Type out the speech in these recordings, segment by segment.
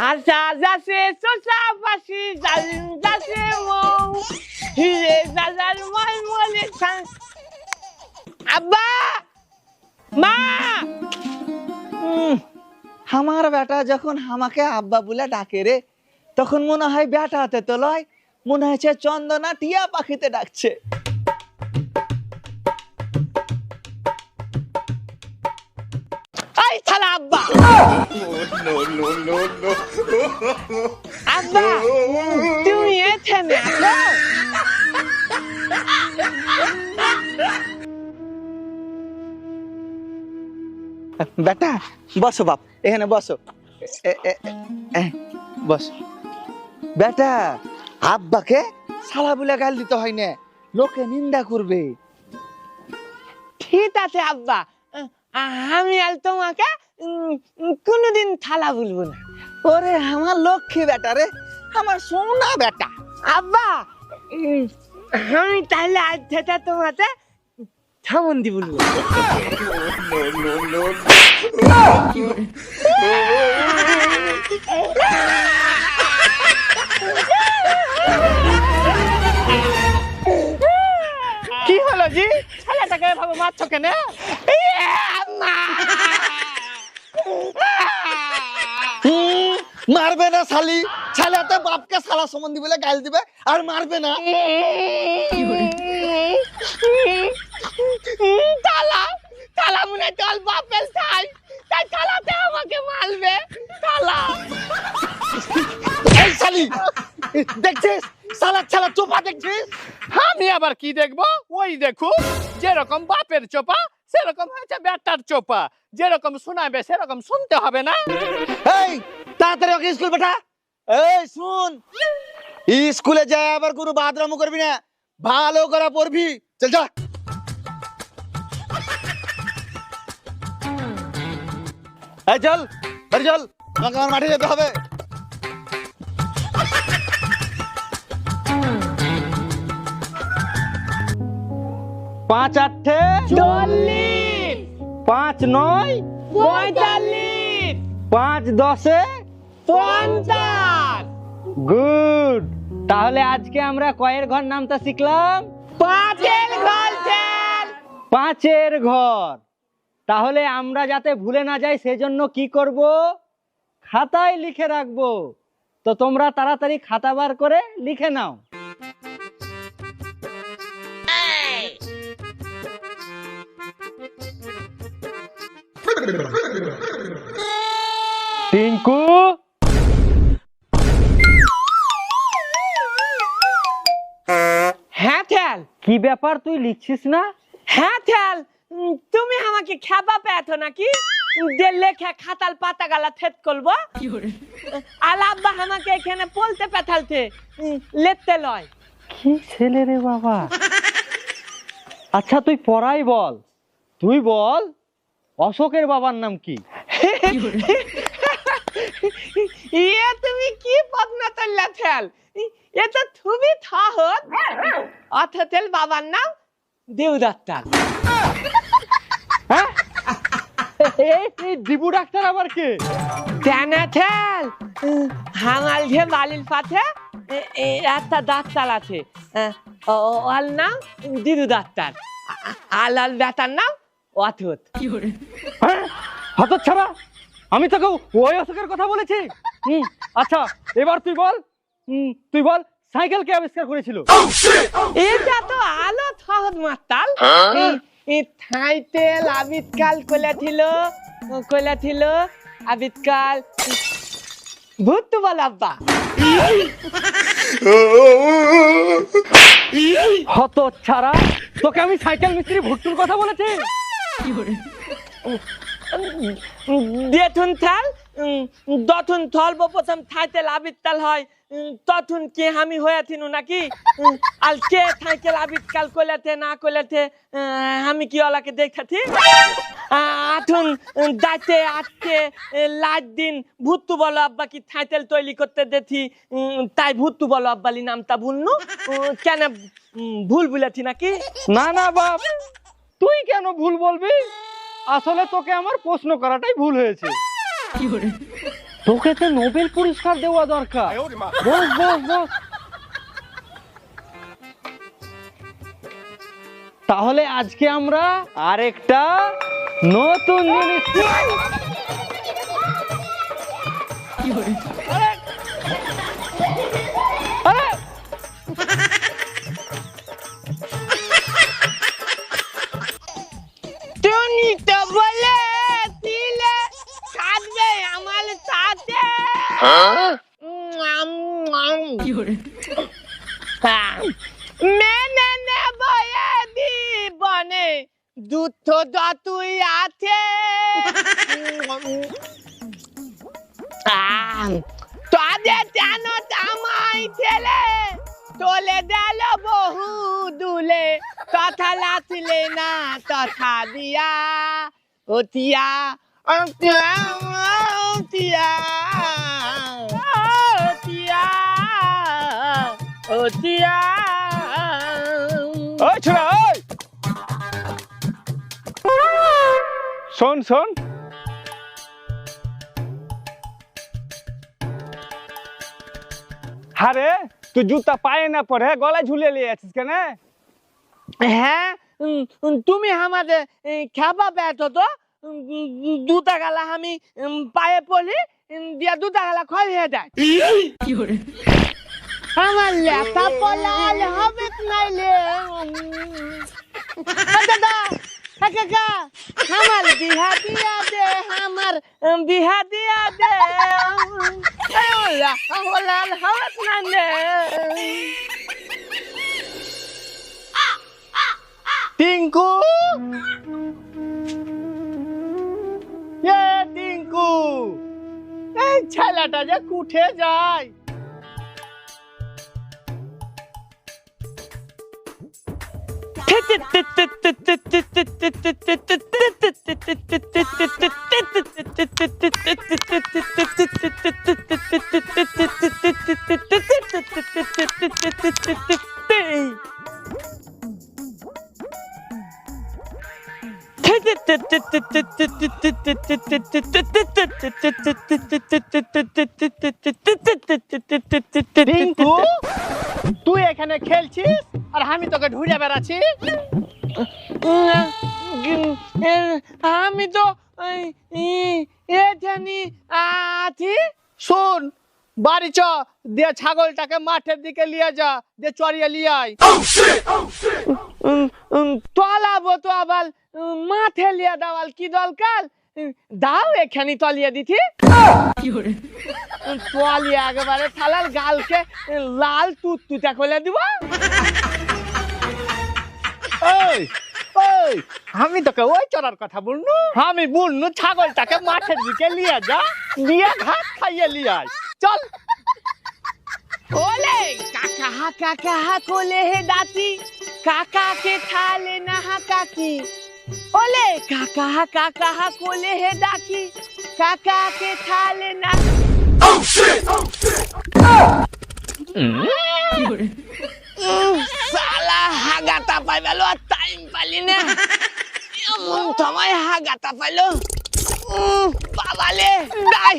আশা যাচ্ছে চোষা পাশি জালিম যাচ্ছে মৌ হিরে দাদার মলমলে আব্বা মা আমার বেটা যখন আমাকে আব্বা বলে ডাকে রে, তখন মনে হয় বেটা হাতে তো লয়, মনে হচ্ছে চন্দনা টিয়া পাখিতে ডাকছে। এই থালা আব্বা আব্বা তুমি এখানে আছো? বেটা বসো বাপ, এখানে বসো। বসো বেটা, আব্বাকে শালা বলে গাল দিতে হয় না, লোকে নিন্দা করবে। ঠিক আছে আব্বা, আমি আর তোমাকে কোনোদিন থালা বলবো না। ওরে আমার লক্ষ্মী বেটা রে, আমার সোনা বেটা। আব্বা আমি তাহলে আজ থেকে তোমাকে থামন্দি বলবো। কি হলো জি, ছেলেটাকে এভাবে মারছো কেন? মারবে না শালি, ছেলেতে বাপকে শালা সম্বন্ধী বলে গাল দিবে আর মারবে না। তালা তালা মনে চল বাপের চাই, তাই তালাতে আমাকে মারবে। তালা এই শালি দেখছিস, শালা শালা চোপা দেখছিস? আমি আবার কি দেখবো? ওই দেখো, যেরকম বাপের চোপা সেরকম হয়েছে বেটার চোপা, যেরকম শোনাবে সেরকম শুনতে হবে না? এই তাড়াতাড়ি ওকে স্কুল পাঠা। এই শুন, স্কুলে যায় আবার কোনো বাদরামো করবি না, ভালো করে পড়বি। চল যা। এই চল বাড়ি চল, আমাকে আমার মাঠে যেতে হবে। পাঁচ আটে 40 পাঁচ নয় 45 পাঁচ দশে 50 গুড। তাহলে আজকে আমরা কয়ের ঘর নামটা শিখলাম? পাঁচের ঘর ছেল। পাঁচের ঘর। তাহলে আমরা যাতে ভুলে না যাই সেজন্য কি করব? খাতায় লিখে রাখবো। তো তোমরা তাড়াতাড়ি খাতা বার করে লিখে নাও। টিঙ্কু, হ্যাঁ ছেল। কি ব্যাপার তুই লিখছিস না? হ্যাঁ ছেল, তুমি আমাকে খেপা পেয়েছো নাকি যে লেখে খাতাল পাতা গালা থেত করবো? আল আব্বা আমাকে এখানে পলতে পেথালছে লেখতে লয়। কি ছেলে রে বাবা। আচ্ছা তুই পড়াই বল, তুই বল অশোকের বাবার নাম কি? ইয়ে তুমি কি পদ্মা তল্লা ছেল, এ তো তুমি সহজ। অথচেল বাবার নাম দেবদত্তার। হ্যাঁ, এই দিবু ডাক্তার আবার কে? জানা ছেল, হামাল যে বালির পাশে একটা ডাক্তার আছে, ওর নাম দিদু ডাক্তার, আলাল বেটার নাম অথত। হ্যাঁ, হঠাৎ ছাড়া আমি তোকে ওই অশোকের কথা বলেছি। আচ্ছা এবার তুই বল, তুই বল সাইকেল কে আবিষ্কার করেছিল? এটা তো আলো সহজ মাতাল। থাইতেল আবিৎকাল কইলাছিল আবিৎকাল ভূত বল আব্বা। হঠাৎ ছাড়া তোকে আমি সাইকেল মিস্ত্রি ভুট্টুর কথা বলেছি? দেখুন থাল, দথুন থলব প্রথম থাইতেল আবিৎকাল হয়, তথুন কি আমি হয়েছিনু নাকি? আর কে থাইতেল আবিৎকাল কইলাতে না কইলাতে আমি কি ওলাকে দেখছি? আঠুন দাইতে আজকে লাট দিন ভুত্তু বলো আব্বা কি থাইতেল তৈরি করতে দেখি, তাই ভুত্তু বলো আব্বালি নামটা ভুলনু। কেন ভুল বলেছি নাকি? না না বাপ, তুই কেন ভুল বলবি? আসলে তোকে আমার প্রশ্ন করাটাই ভুল হয়েছে। তোকে তো নোবেল পুরস্কার দেওয়া দরকার। বস বস বস। তাহলে আজকে আমরা আরেকটা নতুন জিনিস আরে তুমি তো বলে দিলে কাঁদবে আমার সাথে। মেনে নেব জীবনে দুঃখ যতই আছে। তোদের যেন জামাই ছেলে তোলে দিল বহু দুলে, তথা লাচলে না তথা দিয়া ওতিয়া ওতিয়া ওতিয়া ওতিয়া। ওই ছোড়া ওই শোন শোন, হারে তুই জুতা পায়ে না পরে গলায় ঝুলিয়ে নিয়ে আছিস কেন? হ্যাঁ, তুমি আমাদের খাবা বেটো তো দুটা গালা আমি পায়ে পড়ি দিয়া দুটা গালা ক্ষয় হয়ে যায়। আমার লেখা পলাল হবে নাইলে দাদা কাকা আমার বিহা দিয়া দে, আমার বিহা দিয়া দে লেখা পলাল হবে নাইলে। টিঙ্কু, এ টিঙ্কু, এই ছেলেটা যে কুঠে যায়। টিঙ্কু, তুই এখানে খেলছিস আর আমি তোকে ঢুঁড়ে বেড়াচ্ছি। আমি তো এখানে আছি। শোন, বাড়ি চ, দিয়ে ছাগলটাকে মাঠের দিকে নিয়ে যা, দিয়ে চড়িয়ে নিয়ে আয়। তলাবো তো আবার মাঠে লিয়া দেওয়াল কি দরকার? দাও এখানে তলিয়ে দিতি তলিয়ে একেবারে থালার গালকে লাল তুতুটা করে দিব। ওই ওই, আমি তোকে ওই চড়ার কথা বলনু, আমি বলনু ছাগলটাকে মাঠের দিকে নিয়ে যা, দিয়ে ঘাস খাইয়ে নিয়ে আয়। চল। ওলে কাকা হা কাকা হা কোলে হে দাতি, কাকা কে থালে না হা কাকি। ওলে কাকা হা কোলে হে ডাকি, কাকা কে থালে না। সালা হাগাতা পাইলো আর টাইম পালি না, এমন সময় হাগাতা পাইলো। বাবালে দাই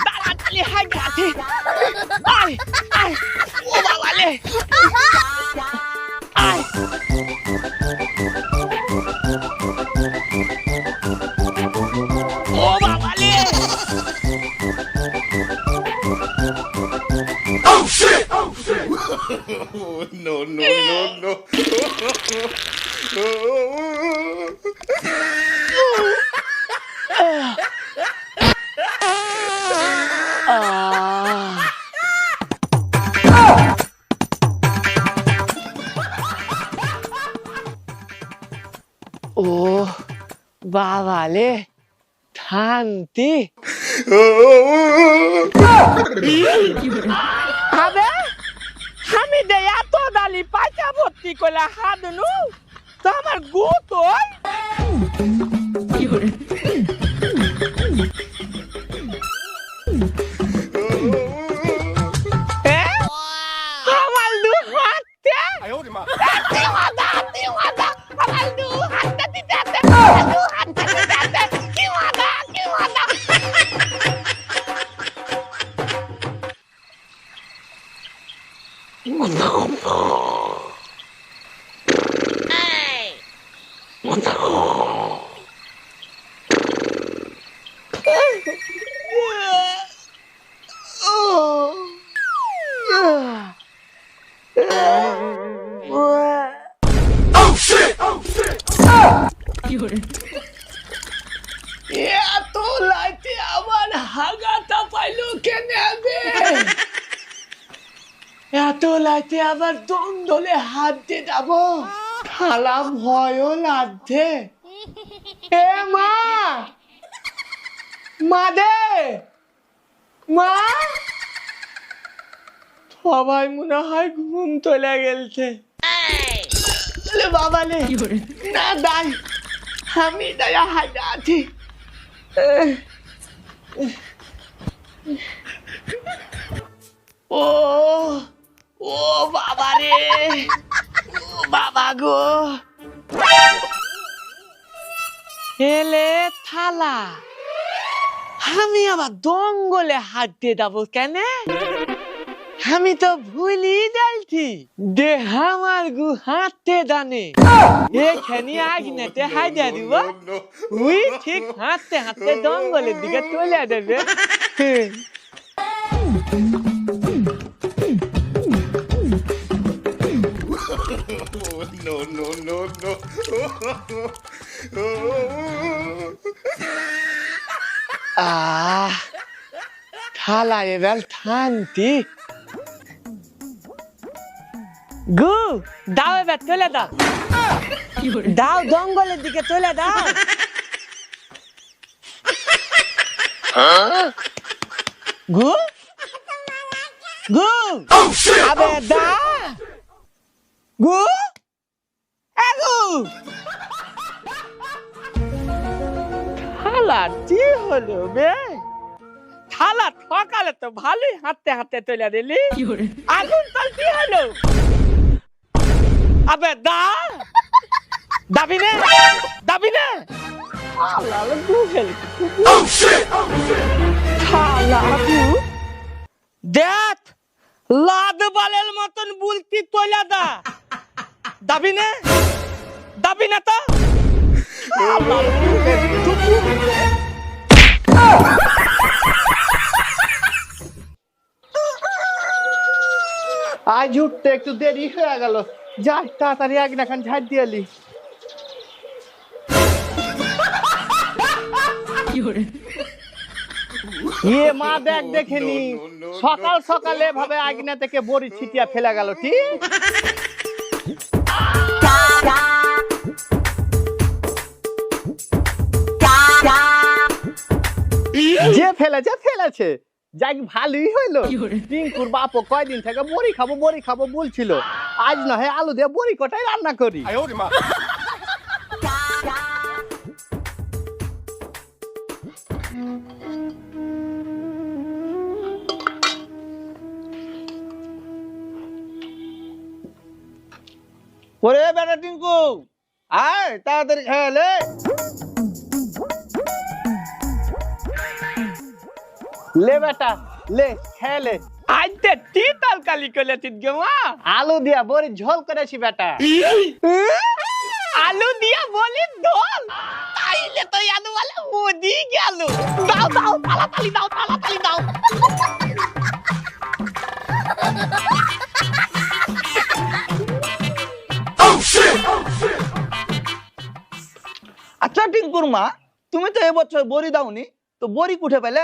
তাড়াতাড়ি হাগাতে আয় আয়, ও বাবালে আয়। ও বাবালে No, no, no, no. ও বাবালে শান্তি। আবে আমি দে এত দালি পাইচা ভর্তি করলে হাত নু তো আমার গু তো আমার দু হাতে আমার দু হাতে দিতে দু হাতে দিতে কি মাদা এত লাইতে আমার হাগাটা পাইলো কেন এত লাইতে আবার দলে হাত দিয়ে যাব খালা ভয়ও লাগছে এ মা মা দে মা সবাই মনে হয় ঘুম চলে গেলছে বাবা নে না দাই আমি দয়া হাইটা আছি ও ও বাবা রে ও বাবা গো এলে থালা আমি আবার দঙ্গলে হাত দিয়ে দেবো কেন আমি তো ভুলি যাচ্ছি দেহ আমার গু হাতে জানে এখানে আগনেতে হাইজা দিব উই ঠিক হাতে হাতে দঙ্গলের দিকে চলে দেবে No, no, no, no. থালা এবার শান্তি গু দাও এবার চলে দাও দাও জঙ্গলের দিকে চলে দাও গু গু আবে দা গু আগু থালা কি হলো বে থালা ঠকালে তো ভালোই হাতে হাতে চলে দিলি আগুন তাল কি হলো আবে দা দাবি নে থালা গু গেল থালা গু দেখ লাদ বালের মতন বুলতি তোলা দা দাবি না তো আজ উঠতে একটু দেরি হয়ে গেল যাই তাড়াতাড়ি আগে না খান ঝাড় দিয়ালি ইয়ে মা দেখ দেখেনি সকাল সকালে ভাবে আগনা থেকে বড়ি ছিটিয়া ফেলা গেল ঠিক যে ফেলেছে যাই ভালোই হইলো টিঙ্কুর বাপও কয়দিন থেকে বড়ি খাবো বলছিল আজ না হয় আলু দিয়ে বড়ি কটাই রান্না করি ওরে বেটা টিঙ্কু আয় তাড়াতাড়ি খেলে লে বেটা লে খেলে আজ তে তি তরকারি করলে তিত গেমা আলু দিয়া বড়ি ঝোল করেছি বেটা আলু দিয়া বলি দোল তাইলে তো আলু वाला মোদি গেল দাও তাড়াতাড়ি দাও আচ্ছা টিঙ্কুর মা তুমি তো এবছর বড়ি দাওনি তো বড়ি কুঠে পেলে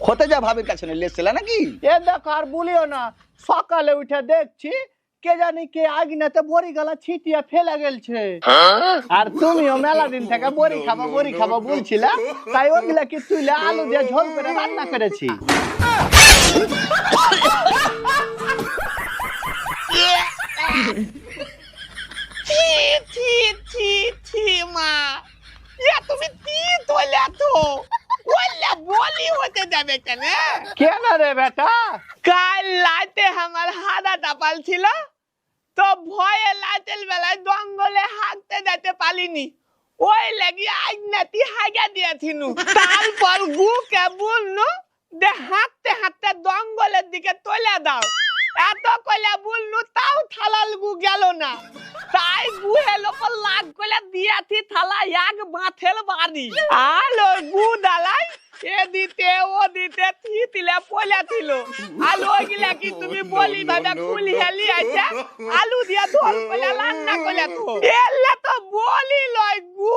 হতে যা ভাবির কাছে নিয়ে লেসছিলা নাকি এ দেখো আর বলিও না সকালে উঠে দেখছি কে জানি কে আগিনাতে বড়ি গালা ছিটিয়া ফেলে গেলছে আর তুমিও মেলা দিন থেকে বড়ি খাবো বলছিলা তাই ওগুলা কি তুইলে আলু দিয়ে ঝোল করে রান্না করেছি ছি মা ইয়া তুমি তি তোলা তো ওলা বলি হতে যাবে কেন কেন রে বেটা কাল রাতে আমার হাদা টাপাল ছিল তো ভয়ে লাইটের বেলায় জঙ্গলে হাঁটতে যেতে পারিনি ওই লাগি আজ নাতি হাগা দিয়েছিনু তারপর গুকে বলনু দে হাঁটতে জঙ্গলের দিকে তোলে দাও এত কইলা বলনু তাও থালাল গু গেল না তাই গুহের ওপর লাগ কইলা দিয়াছি থালা এক বাঁথের বাড়ি আর ওই গু ডালাই এ দিতে ও দিতে থিতিলে পয়লা ছিল আলু গিলা কি তুমি বলি ভাবে কুলি হেলি আইছা আলু দিয়া ধর পয়লা রান্না কইলা তো এলে তো বলি লয় গু